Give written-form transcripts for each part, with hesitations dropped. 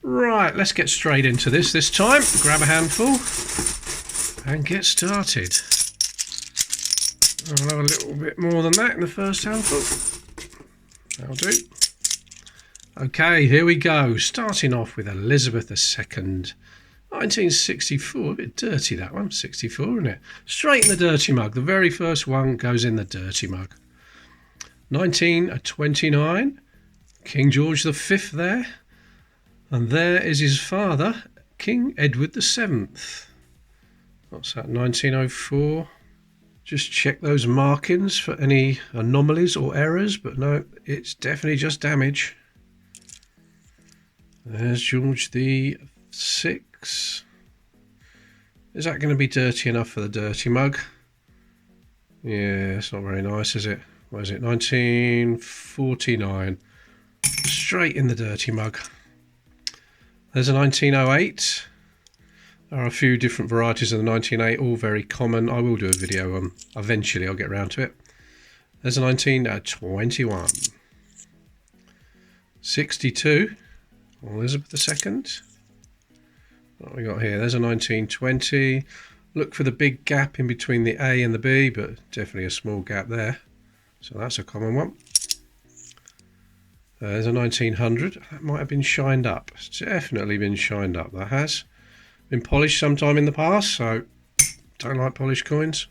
Right, let's get straight into this time. Grab a handful and get started. I'll have a little bit more than that in the first handful. That'll do. Okay, here we go. Starting off with Elizabeth II. 1964, a bit dirty that one, 64, isn't it? Straight in the dirty mug. The very first one goes in the dirty mug. 1929, King George V there. And there is his father, King Edward VII. What's that, 1904? Just check those markings for any anomalies or errors, but no, it's definitely just damage. There's George VI. Is that going to be dirty enough for the dirty mug? Yeah, it's not very nice, is it? What is it? 1949. Straight in the dirty mug. There's a 1908. There are a few different varieties of the 1908, all very common. I will do a video on. Eventually, I'll get around to it. There's a 1921. 62. Elizabeth II. What we got here? There's a 1920. Look for the big gap in between the A and the B, but definitely a small gap there. So that's a common one. There's a 1900. That might have been shined up. It's definitely been shined up. That has been polished sometime in the past, so don't like polished coins.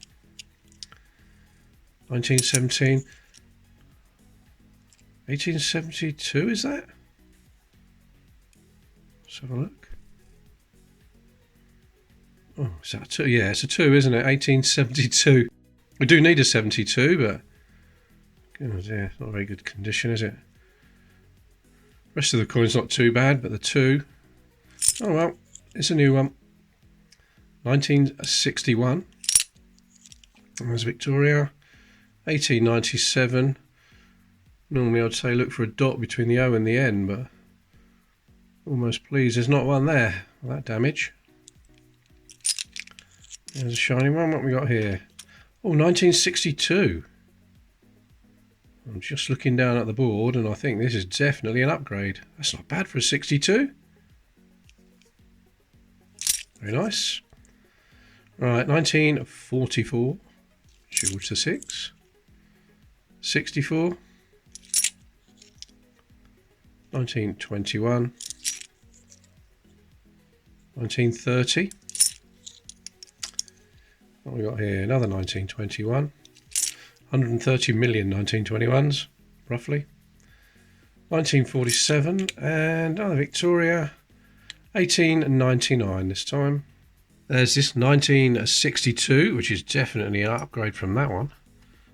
1917. 1872, is that? Let's have a look. Oh, is that a 2? Yeah, it's a 2, isn't it? 1872. We do need a 72, but oh dear, not a very good condition, is it? Rest of the coin's not too bad, but the 2, oh well, it's a new one. 1961. There's Victoria. 1897. Normally I'd say look for a dot between the O and the N, but almost pleased there's not one there. Well, that damage. There's a shiny one. What we got here? Oh, 1962. I'm just looking down at the board and I think this is definitely an upgrade. That's not bad for a 62. Very nice. Right, 1944. George VI. 64. 1921. 1930. What we got here? Another 1921. 130 million 1921s, roughly. 1947 and another Victoria. 1899 this time. There's this 1962, which is definitely an upgrade from that one.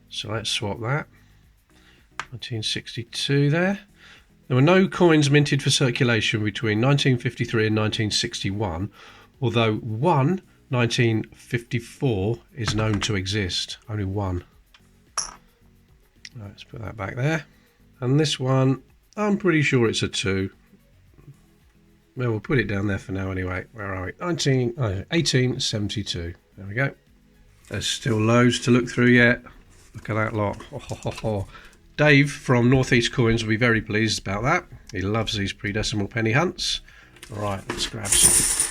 So let's swap that. 1962 there. There were no coins minted for circulation between 1953 and 1961, although one 1954 is known to exist. Only one. Let's put that back there. And this one, I'm pretty sure it's a 2. Well, we'll put it down there for now anyway. Where are we? 1872. There we go. There's still loads to look through yet. Look at that lot. Ho, ho, ho, ho. Dave from Northeast Coins will be very pleased about that. He loves these pre-decimal penny hunts. All right, let's grab some.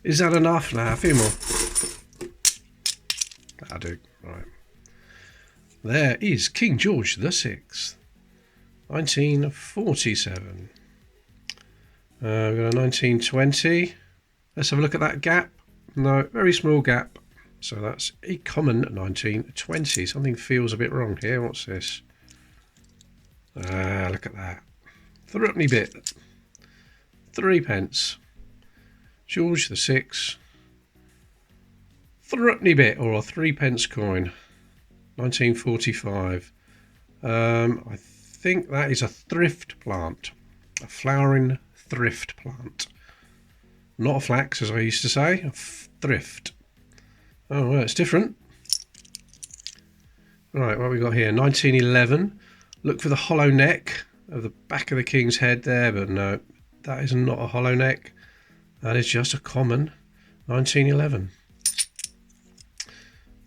Is that enough? Nah, a few more. That'll do. Right. There is King George VI. 1947. We've got a 1920. Let's have a look at that gap. No, very small gap. So that's a common 1920. Something feels a bit wrong here. What's this? Ah, look at that. Threepenny bit. 3 pence. George VI. Threepenny bit, or a 3 pence coin. 1945. I think that is a thrift plant. A flowering thrift plant. Not a flax, as I used to say. A thrift. Oh, well, it's different. Right, what have we got here? 1911. Look for the hollow neck of the back of the king's head there, but no, that is not a hollow neck. That is just a common 1911.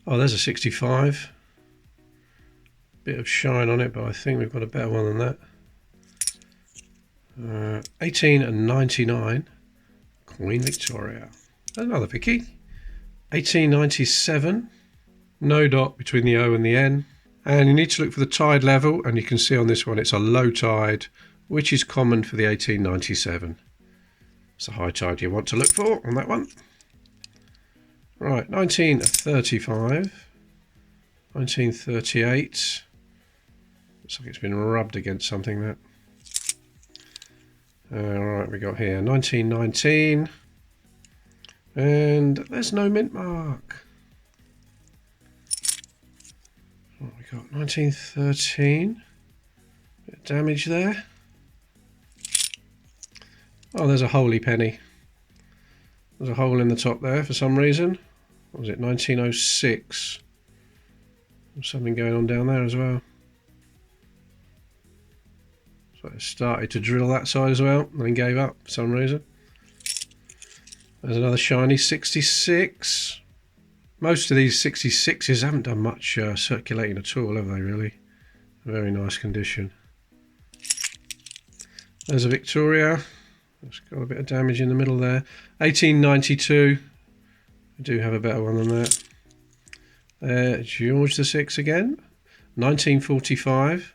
Oh, there's a 65. Bit of shine on it, but I think we've got a better one than that. 1899, Queen Victoria. Another Vicky. 1897, no dot between the O and the N. And you need to look for the tide level, and you can see on this one it's a low tide, which is common for the 1897. It's the high tide you want to look for on that one. Right, 1935, 1938. Looks like it's been rubbed against something, that. Right, we got here 1919, and there's no mint mark. What we got? 1913. Bit of damage there. Oh, there's a holy penny. There's a hole in the top there for some reason. What was it? 1906. There's something going on down there as well. So it started to drill that side as well, and then gave up for some reason. There's another shiny 66. Most of these 66s haven't done much circulating at all, have they, really? Very nice condition. There's a Victoria. It's got a bit of damage in the middle there. 1892. We do have a better one than that. George VI again. 1945.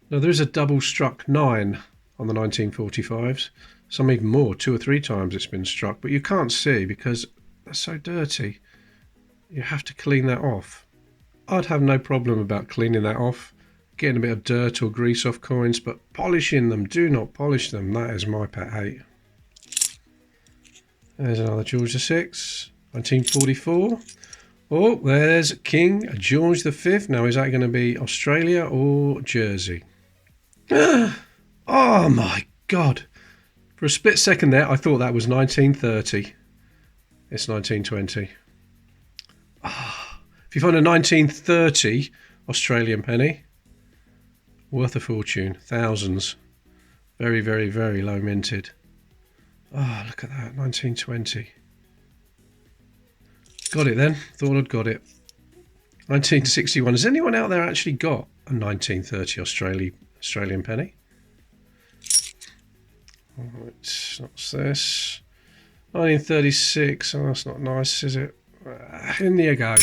Now there is a double struck 9 on the 1945s. Some even more, 2 or 3 times it's been struck, but you can't see because they're so dirty. You have to clean that off. I'd have no problem about cleaning that off, getting a bit of dirt or grease off coins, but polishing them, do not polish them. That is my pet hate. There's another George VI, 1944. Oh, there's King George V. Now, is that going to be Australia or Jersey? Oh my God. For a split second there, I thought that was 1930. It's 1920. Oh, if you find a 1930 Australian penny, worth a fortune. Thousands. Very, very, very low minted. Oh, look at that. 1920. Got it then. Thought I'd got it. 1961. Has anyone out there actually got a 1930 Australian penny? Right, what's this? 1936. Oh, that's not nice, is it? In you go.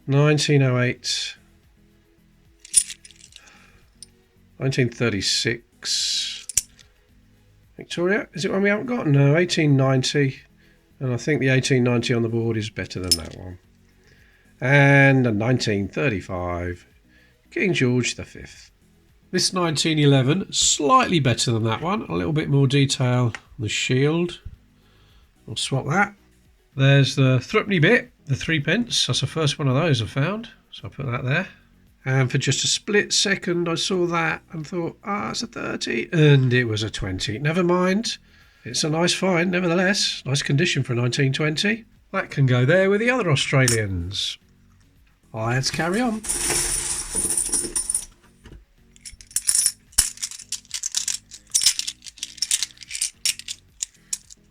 1908. 1936. Victoria, is it one we haven't got? No, 1890. And I think the 1890 on the board is better than that one. And a 1935. King George V. This 1911, slightly better than that one. A little bit more detail on the shield. We'll swap that. There's the threepenny bit, the 3p. That's the first one of those I found. So I'll put that there. And for just a split second, I saw that and thought, it's a 30. And it was a 20. Never mind. It's a nice find, nevertheless. Nice condition for a 1920. That can go there with the other Australians. Let's carry on.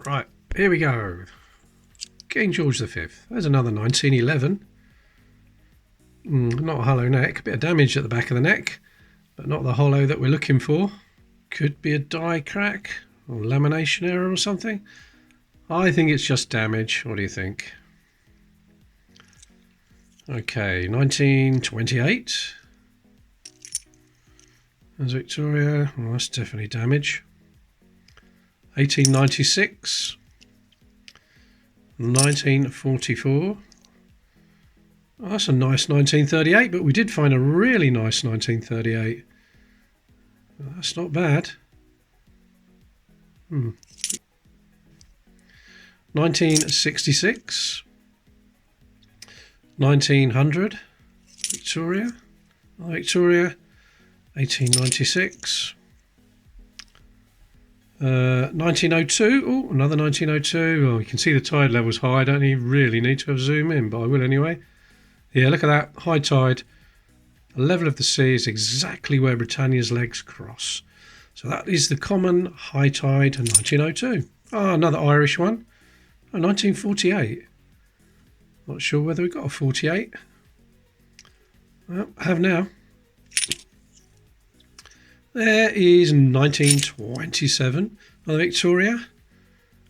Right, here we go. King George V. There's another 1911. Not a hollow neck. A bit of damage at the back of the neck, but not the hollow that we're looking for. Could be a die crack or lamination error or something. I think it's just damage. What do you think? Okay, 1928. There's Victoria. Well, that's definitely damage. 1896. 1944. Oh, that's a nice 1938, but we did find a really nice 1938. That's not bad. 1966. 1900. Victoria. Victoria. 1896. 1902. Oh, another 1902. Oh, you can see the tide level's high. I don't even really need to have zoom in, but I will anyway. Yeah, look at that. High tide. The level of the sea is exactly where Britannia's legs cross. So that is the common high tide in 1902. Oh, another Irish one. Oh, 1948. Not sure whether we got a 48. Well, I have now. There is 1927 on the Victoria.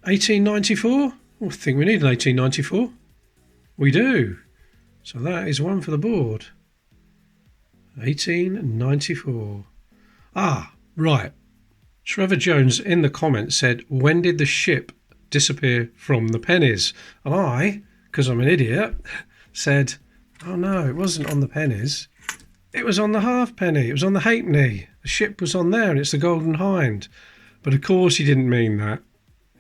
1894. I think we need an 1894. We do. So that is one for the board. 1894. Ah, right. Trevor Jones in the comments said, when did the ship disappear from the pennies? And I, because I'm an idiot, said, oh no, it wasn't on the pennies. It was on the halfpenny. It was on the halfpenny. The ship was on there and it's the Golden Hind. But of course he didn't mean that.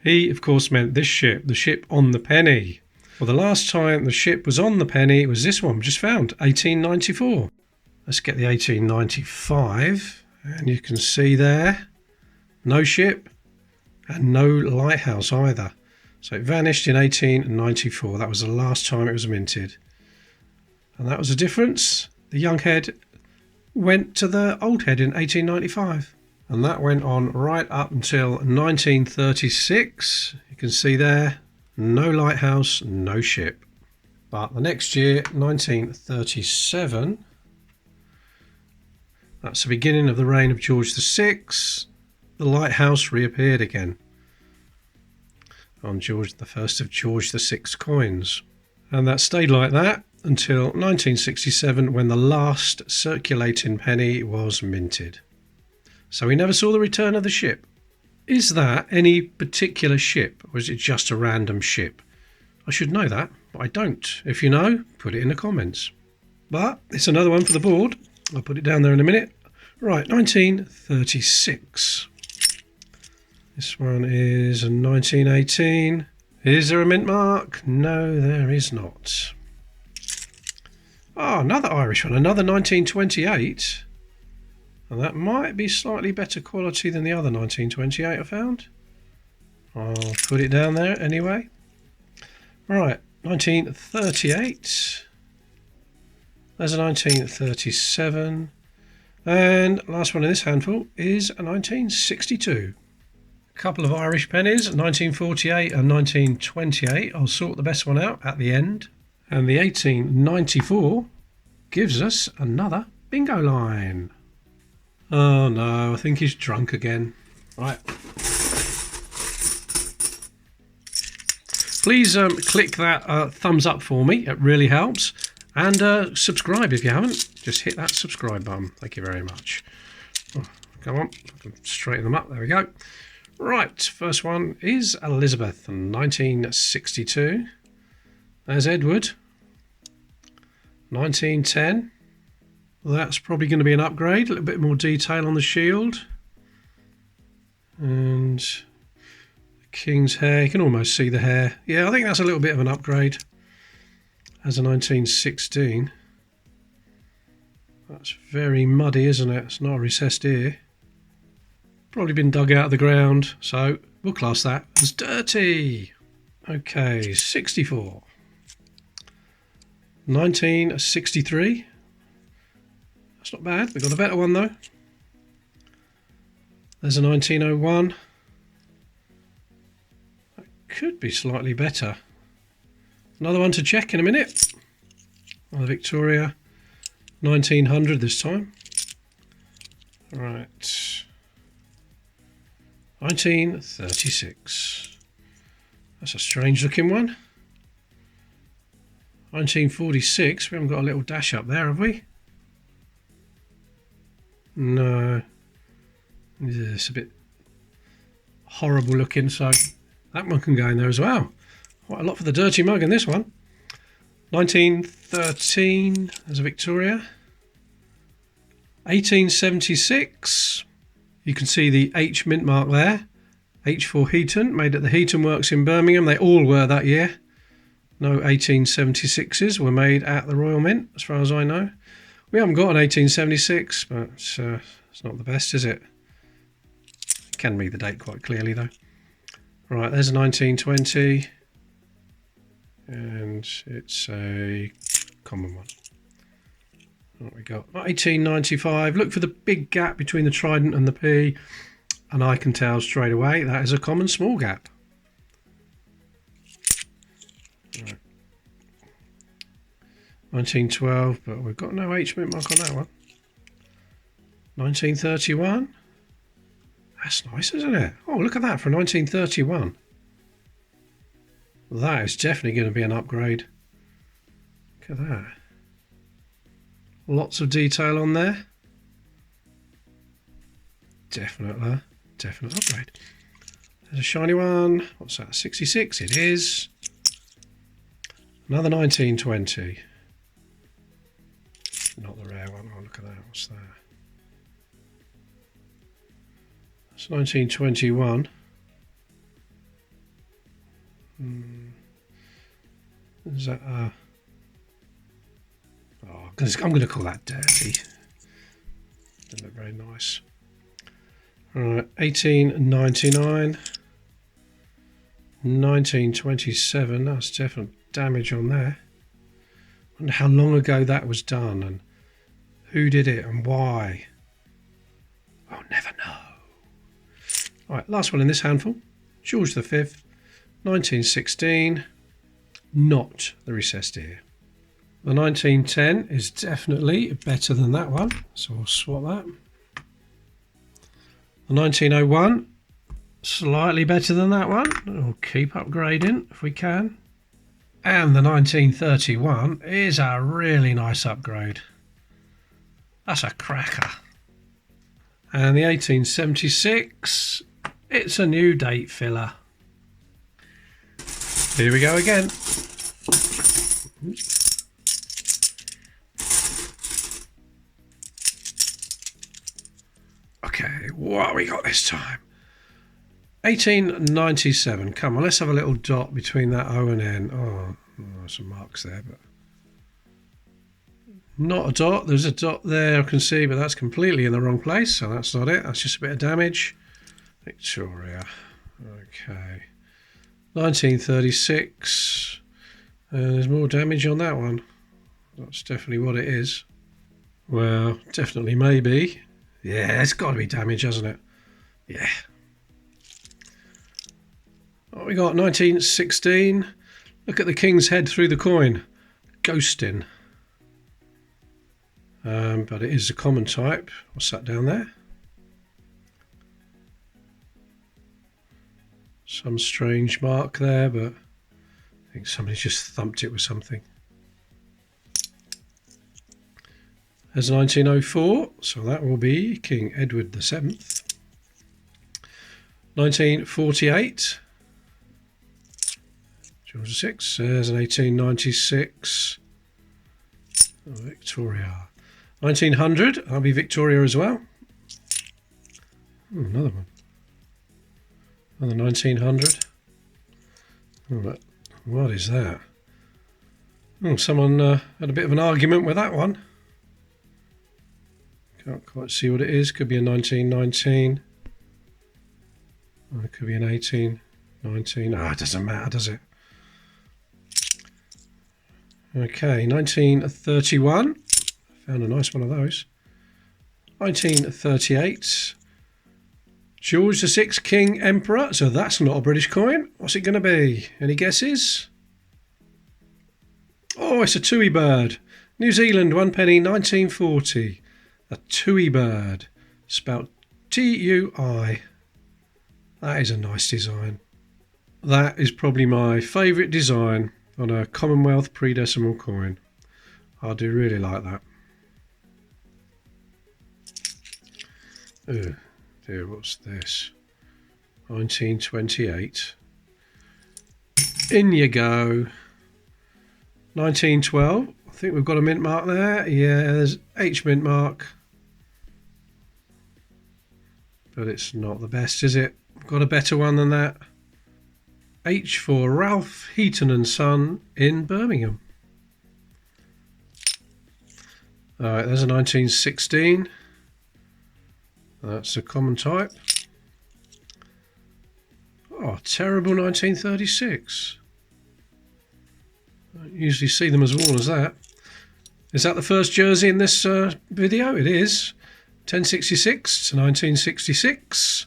He, of course, meant this ship, the ship on the penny. Well, the last time the ship was on the penny was this one we just found, 1894. Let's get the 1895. And you can see there, no ship and no lighthouse either. So it vanished in 1894. That was the last time it was minted. And that was the difference. The young head went to the old head in 1895. And that went on right up until 1936. You can see there, no lighthouse, no ship. But the next year, 1937, that's the beginning of the reign of George VI. The lighthouse reappeared again on the first of George VI coins. And that stayed like that until 1967 when the last circulating penny was minted. So we never saw the return of the ship. Is that any particular ship or is it just a random ship? I should know that, but I don't. If you know, put it in the comments. But it's another one for the board. I'll put it down there in a minute. Right, 1936. This one is a 1918. Is there a mint mark? No, there is not. Oh, another Irish one, another 1928. And that might be slightly better quality than the other 1928 I found. I'll put it down there anyway. Right, 1938. There's a 1937. And last one in this handful is a 1962. A couple of Irish pennies, 1948 and 1928. I'll sort the best one out at the end. And the 1894 gives us another bingo line. Oh no, I think he's drunk again. Right. Please click that thumbs up for me. It really helps. And subscribe if you haven't. Just hit that subscribe button. Thank you very much. Oh, come on, straighten them up. There we go. Right, first one is Elizabeth, 1962. There's Edward, 1910. Well, that's probably going to be an upgrade. A little bit more detail on the shield. And the king's hair. You can almost see the hair. Yeah, I think that's a little bit of an upgrade. As a 1916. That's very muddy, isn't it? It's not a recessed ear. Probably been dug out of the ground, so we'll class that as dirty. Okay, 64. 1963. That's not bad. We've got a better one though. There's a 1901. That could be slightly better. Another one to check in a minute. Oh, Victoria, 1900 this time. Right. 1936. That's a strange looking one. 1946. We haven't got a little dash up there, have we? No. Yeah, it's a bit horrible looking, so that one can go in there as well. Quite a lot for the dirty mug in this one. 1913 as a Victoria. 1876. You can see the H mint mark there. H for Heaton, made at the Heaton Works in Birmingham. They all were that year. No 1876s were made at the Royal Mint, as far as I know. We haven't got an 1876, but it's not the best, is it? Can read the date quite clearly, though. Right, there's a 1920. And it's a common one. What we got? 1895. Look for the big gap between the trident and the P, and I can tell straight away that is a common small gap. Right. 1912, but we've got no H mint mark on that one. 1931. That's nice, isn't it? Oh, look at that for 1931. That is definitely going to be an upgrade. Look at that. Lots of detail on there. Definite upgrade. There's a shiny one. What's that? 66. It is. Another 1920. Not the rare one. Oh, look at that. What's that? That's 1921. Is that oh, I'm going to call that dirty. Doesn't look very nice. Alright, 1899. 1927. That's definite damage on there. Wonder how long ago that was done and who did it and why. I'll never know. Alright, last one in this handful. George V, 1916. Not the recessed ear. The 1910 is definitely better than that one, so we'll swap that. The 1901, slightly better than that one. We'll keep upgrading if we can. And the 1931 is a really nice upgrade. That's a cracker. And the 1876, it's a new date filler. Here we go again. Okay, what we got this time? 1897. Come on, let's have a little dot between that O and N. Oh, some marks there, but not a dot. There's a dot there I can see, but that's completely in the wrong place, so that's not it. That's just a bit of damage. Victoria. Okay. 1936. There's more damage on that one. That's definitely what it is. Well, definitely maybe. Yeah, it's got to be damage, hasn't it? Yeah. What we got? 1916. Look at the king's head through the coin. Ghosting. But it is a common type. What's that down there? Some strange mark there, but I think somebody's just thumped it with something. There's 1904, so that will be King Edward VII. 1948, George VI. There's an 1896, Victoria. 1900, that'll be Victoria as well. Another one. Another 1900. Oh, what is that? Oh, someone had a bit of an argument with that one. Can't quite see what it is. Could be a 1919. Or it could be an 1819. Ah, it doesn't matter, does it? Okay, 1931. Found a nice one of those. 1938. George VI, King, Emperor. So that's not a British coin. What's it going to be? Any guesses? Oh, it's a Tui bird. New Zealand, 1 penny, 1940. A Tui bird. Spelt T-U-I. That is a nice design. That is probably my favourite design on a Commonwealth pre-decimal coin. I do really like that. Oh dear, what's this? 1928. In you go. 1912. I think we've got a mint mark there. Yeah, there's H mint mark. But it's not the best, is it? Got a better one than that. H for Ralph Heaton and Son in Birmingham. Alright, there's a 1916. That's a common type. Oh, terrible 1936. I don't usually see them as worn as that. Is that the first jersey in this video? It is. 1066 to 1966.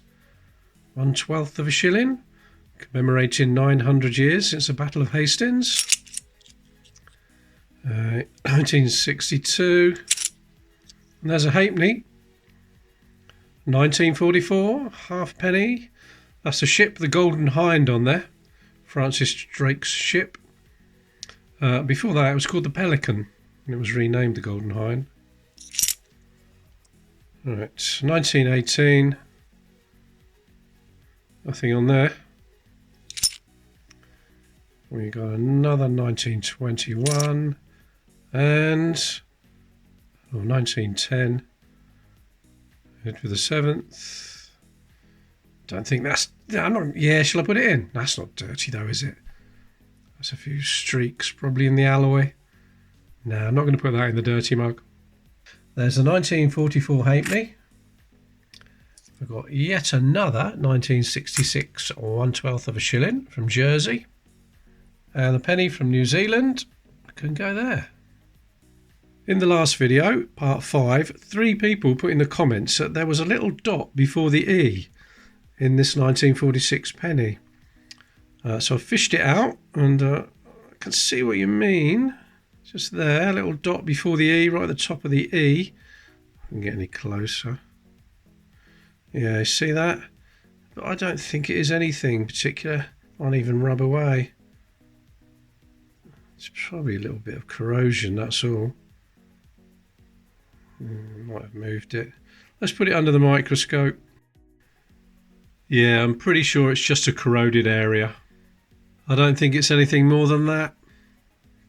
1/12 of a shilling. Commemorating 900 years since the Battle of Hastings. 1962. And there's a halfpenny. 1944, halfpenny. That's the ship, the Golden Hind on there. Francis Drake's ship. Before that, it was called the Pelican. And it was renamed the Golden Hind. Right, 1918. Nothing on there. We got another 1921 and 1910. Head for the 7th. Don't think that's. I'm not. Yeah, shall I put it in? That's not dirty though, is it? That's a few streaks probably in the alloy. No, I'm not going to put that in the dirty mug. There's a 1944 halfpenny. I've got yet another 1966 1/12 of a shilling from Jersey. And the penny from New Zealand can go there. In the last video, part 5, 3 people put in the comments that there was a little dot before the E in this 1946 penny. So I fished it out and I can see what you mean. Just there, a little dot before the E, right at the top of the E. I can get any closer. Yeah, you see that? But I don't think it is anything particular. Won't even rub away. It's probably a little bit of corrosion, that's all. Might have moved it. Let's put it under the microscope. Yeah, I'm pretty sure it's just a corroded area. I don't think it's anything more than that.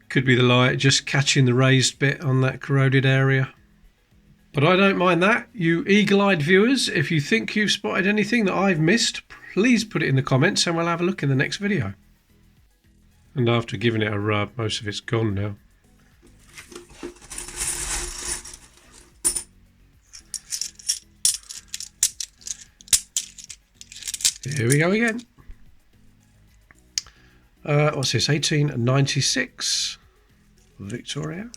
Could be the light just catching the raised bit on that corroded area. But I don't mind that. You eagle-eyed viewers, if you think you've spotted anything that I've missed, please put it in the comments and we'll have a look in the next video. And after giving it a rub, most of it's gone now. Here we go again. What's this? 1896. Victoria.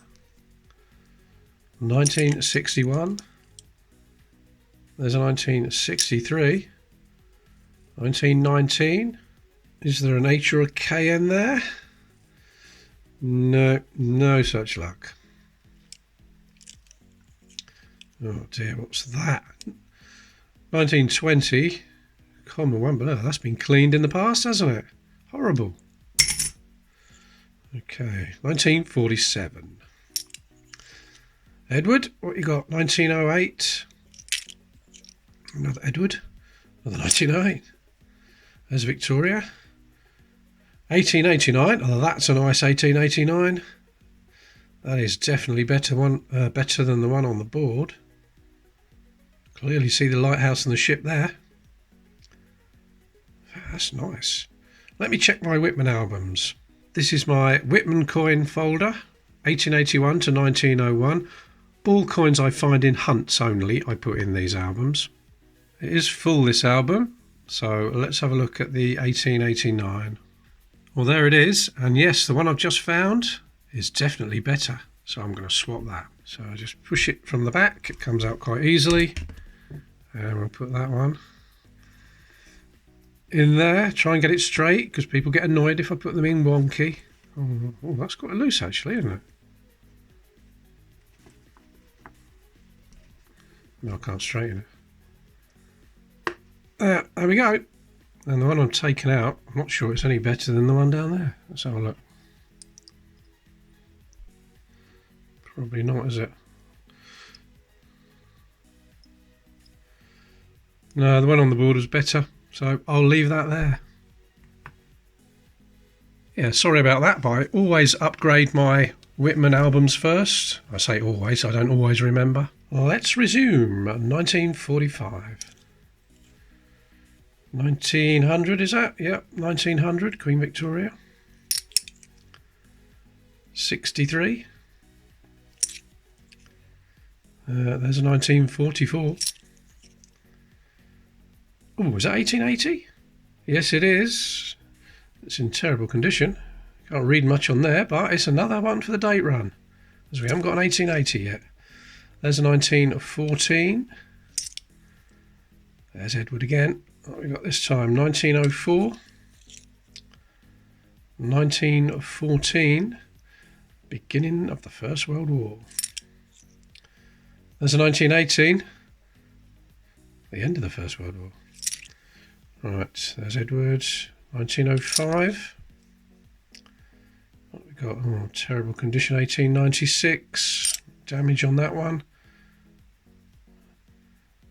1961. There's a 1963. 1919. Is there an H or a K in there? No, no such luck. Oh dear, what's that? 1920. Common one, but that's been cleaned in the past, hasn't it? Horrible. Okay, 1947. Edward, what you got? 1908. Another Edward. Another 1908. There's Victoria. 1889. Oh, that's a nice 1889. That is definitely better than the one on the board. Clearly see the lighthouse and the ship there. That's nice. Let me check my Whitman albums. This is my Whitman coin folder, 1881 to 1901. All coins I find in hunts only, I put in these albums. It is full, this album, so let's have a look at the 1889. Well, there it is, and yes, the one I've just found is definitely better, so I'm going to swap that. So I just push it from the back, it comes out quite easily, and we'll put that one in there. Try and get it straight, because people get annoyed if I put them in wonky. Oh, that's quite loose actually, isn't it? No, I can't straighten it. There we go. And the one I'm taking out, I'm not sure it's any better than the one down there. Let's have a look. Probably not, is it? No, the one on the board was better, so I'll leave that there. Yeah, sorry about that, but I always upgrade my Whitman albums first. I say always, I don't always remember. Let's resume. 1945. 1900, is that? Yep, 1900, Queen Victoria. 63. There's a 1944. Oh, is that 1880? Yes, it is. It's in terrible condition. Can't read much on there, but it's another one for the date run, as we haven't got an 1880 yet. There's a 1914. There's Edward again. What we got this time? 1904. 1914. Beginning of the First World War. There's a 1918. the end of the First World War. Right, there's Edward, 1905. What we got? Oh, terrible condition, 1896. Damage on that one.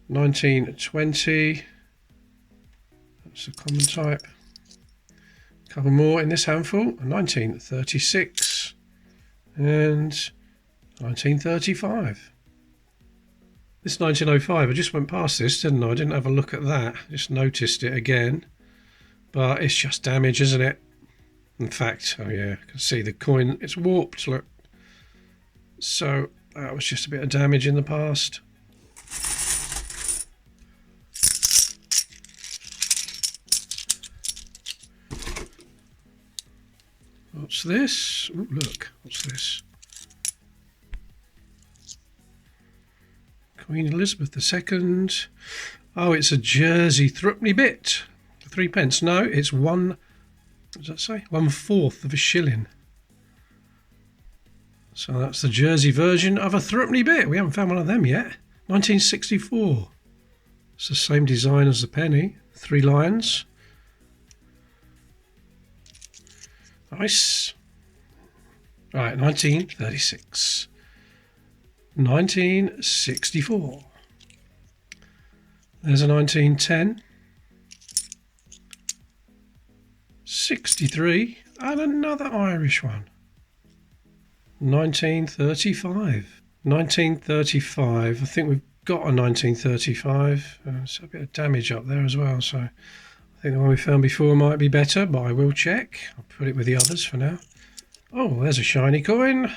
1920. That's a common type. A couple more in this handful. 1936 and 1935. This 1905, I just went past this, didn't I? I didn't have a look at that. Just noticed it again. But it's just damage, isn't it? In fact, oh yeah, I can see the coin. It's warped, look. So that was just a bit of damage in the past. What's this? Ooh, look, what's this? Queen Elizabeth II. Oh, it's a Jersey threepenny bit. 3p. No, it's one. What does that say? 1/4 of a shilling. So that's the Jersey version of a threepenny bit. We haven't found one of them yet. 1964. It's the same design as the penny. 3 lions. Nice. Right, 1936. 1964. There's a 1910. 63. And another Irish one. 1935. 1935. I think we've got a 1935. There's a bit of damage up there as well, so I think the one we found before might be better, but I will check. I'll put it with the others for now. Oh, there's a shiny coin.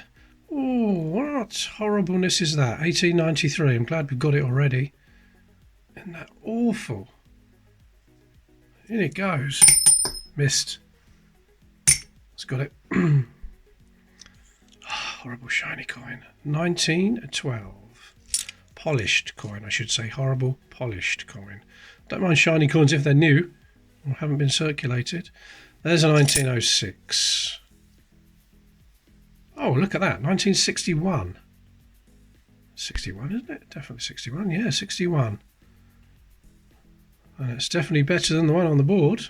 Oh, what horribleness is that? 1893. I'm glad we've got it already. Isn't that awful? In it goes. Missed. It's got it. Horrible shiny coin. 1912. Polished coin, I should say. Horrible polished coin. Don't mind shiny coins if they're new or haven't been circulated. There's a 1906. Oh, look at that. 1961. 61, isn't it? Definitely 61. Yeah, 61. And it's definitely better than the one on the board.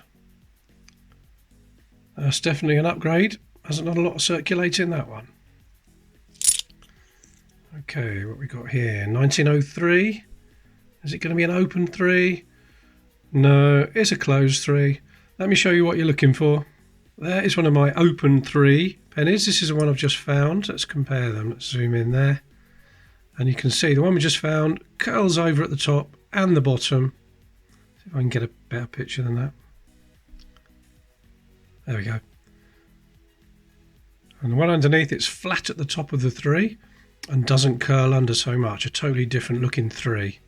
That's definitely an upgrade. Hasn't had a lot of circulating, that one. Okay, what we got here? 1903. Is it going to be an open 3? No, it's a closed 3. Let me show you what you're looking for. There is one of my open 3 pennies. This is the one I've just found. Let's compare them. Let's zoom in there. And you can see the one we just found curls over at the top and the bottom. See if I can get a better picture than that. There we go. And the one underneath, it's flat at the top of the 3 and doesn't curl under so much. A totally different looking 3.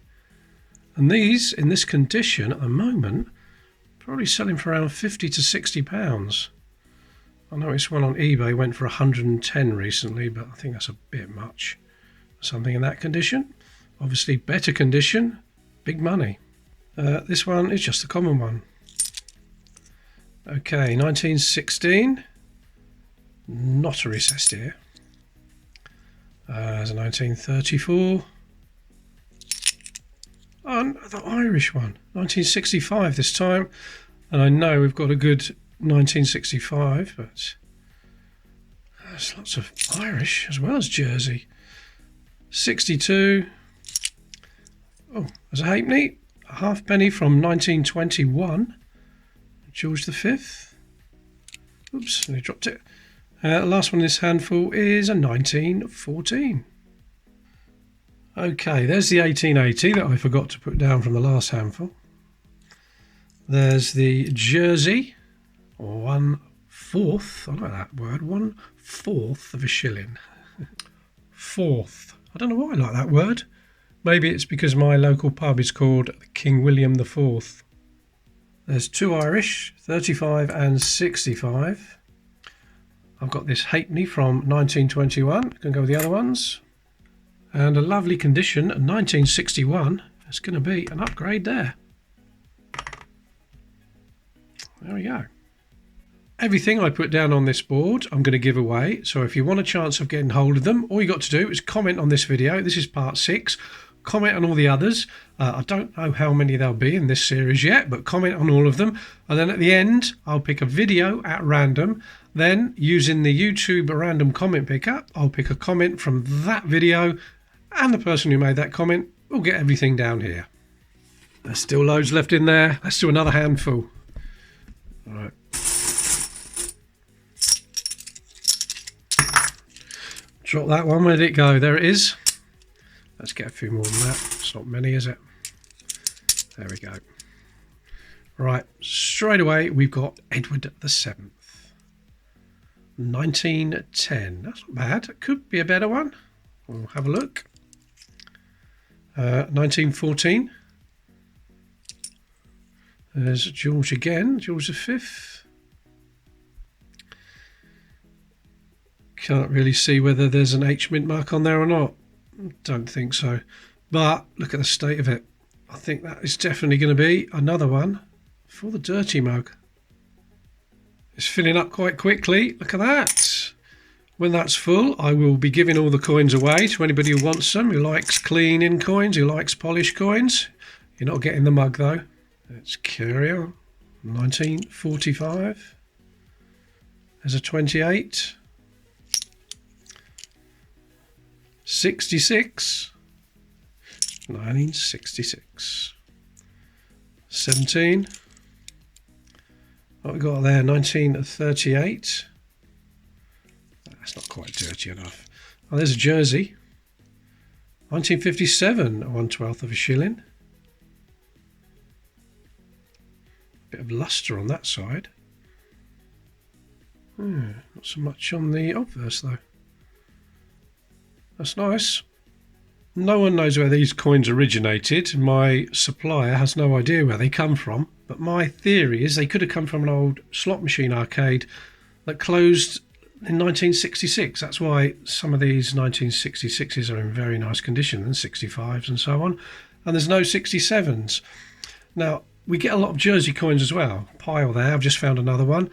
And these, in this condition at the moment, probably selling for around 50 to 60 pounds. I noticed one on eBay went for 110 recently, but I think that's a bit much. Something in that condition. Obviously better condition, big money. This one is just a common one. Okay, 1916. Not a recessed ear. There's a 1934. Oh, the Irish one. 1965 this time. And I know we've got a good 1965, but there's lots of Irish as well as Jersey. 62. Oh, there's a halfpenny. A halfpenny from 1921. George V. Oops, I dropped it. The last one in this handful is a 1914. Okay, there's the 1880 that I forgot to put down from the last handful. There's the Jersey, 1/4. I like that word. 1/4 of a shilling. Fourth. I don't know why I like that word. Maybe it's because my local pub is called King William IV. There's 2 Irish, 35 and 65. I've got this halfpenny from 1921. Can go with the other ones. And a lovely condition, 1961. It's going to be an upgrade there. There we go. Everything I put down on this board I'm going to give away. So if you want a chance of getting hold of them, all you got to do is comment on this video. This is part 6. comment on all the others. I don't know how many there'll be in this series yet, but comment on all of them. And then at the end, I'll pick a video at random. Then, using the YouTube random comment picker, I'll pick a comment from that video, and the person who made that comment will get everything down here. There's still loads left in there. Let's do another handful. All right. Drop that one. Where did it go? There it is. Let's get a few more than that. It's not many, is it? There we go. Right, straight away we've got Edward VII. 1910. That's not bad. It could be a better one. We'll have a look. 1914. There's George again. George V. Can't really see whether there's an H mint mark on there or not. Don't think so. But look at the state of it. I think that is definitely going to be another one for the dirty mug. It's filling up quite quickly. Look at that. When that's full, I will be giving all the coins away to anybody who wants them, who likes clean-in coins, who likes polished coins. You're not getting the mug though. Let's carry on. 1945. There's a 28. 66. 1966. 17. What we got there? 1938. That's not quite dirty enough. Oh, there's a jersey. 1957, 1/12 of a shilling. Bit of lustre on that side. Not so much on the obverse though. That's nice. No one knows where these coins originated. My supplier has no idea where they come from. But my theory is they could have come from an old slot machine arcade that closed in 1966. That's why some of these 1966s are in very nice condition, and 65s and so on. And there's no 67s. Now, we get a lot of Jersey coins as well. Pile there, I've just found another one.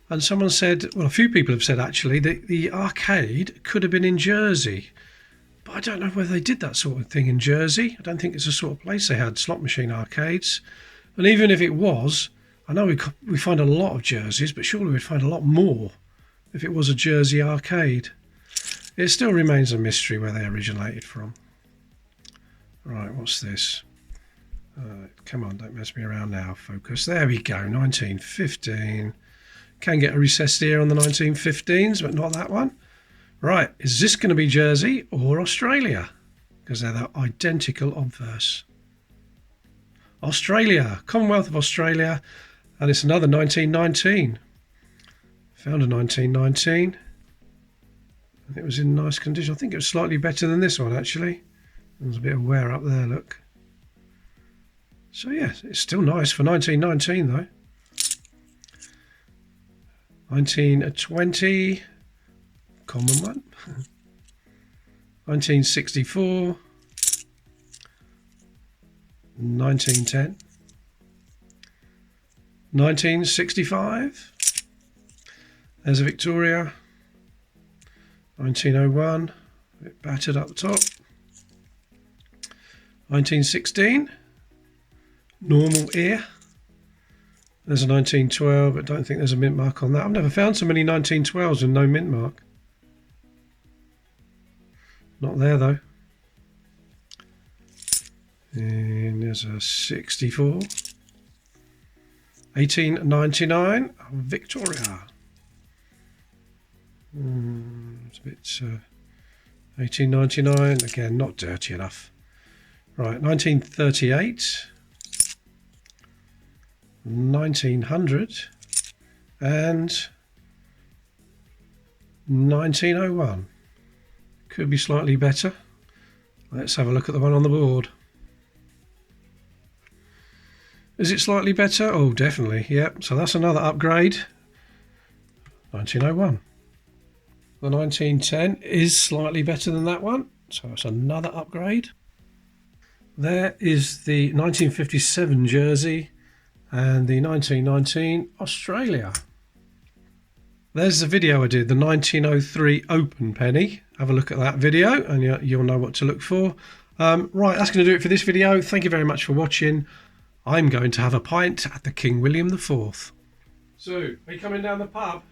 And someone said, well, a few people have said actually, that the arcade could have been in Jersey. But I don't know whether they did that sort of thing in Jersey. I don't think it's the sort of place they had slot machine arcades. And even if it was, I know we find a lot of jerseys, but surely we'd find a lot more if it was a Jersey arcade. It still remains a mystery where they originated from. Right, what's this? Come on, don't mess me around now. Focus. There we go, 1915. Can get a recessed ear on the 1915s, but not that one. Right, is this going to be Jersey or Australia? Because they're the identical obverse. Australia, Commonwealth of Australia, and it's another 1919. Found a 1919. And it was in nice condition. I think it was slightly better than this one actually. There's a bit of wear up there, look. So yeah, it's still nice for 1919 though. 1920. Common one. 1964. 1910. 1965. There's a Victoria. 1901. A bit battered up the top. 1916. Normal ear. There's a 1912, but don't think there's a mint mark on that. I've never found so many 1912s with no mint mark. Not there though. And there's a 64. 1899, Victoria. It's a bit 1899, again not dirty enough. Right, 1938. 1900 and 1901. Could be slightly better. Let's have a look at the one on the board. Is it slightly better? Oh, definitely. Yep. So that's another upgrade. 1901. The 1910 is slightly better than that one. So that's another upgrade. There is the 1957 Jersey and the 1919 Australia. There's the video I did, the 1903 Open Penny. Have a look at that video and you'll know what to look for. Right, that's going to do it for this video. Thank you very much for watching. I'm going to have a pint at the King William IV. Sue, are you coming down the pub?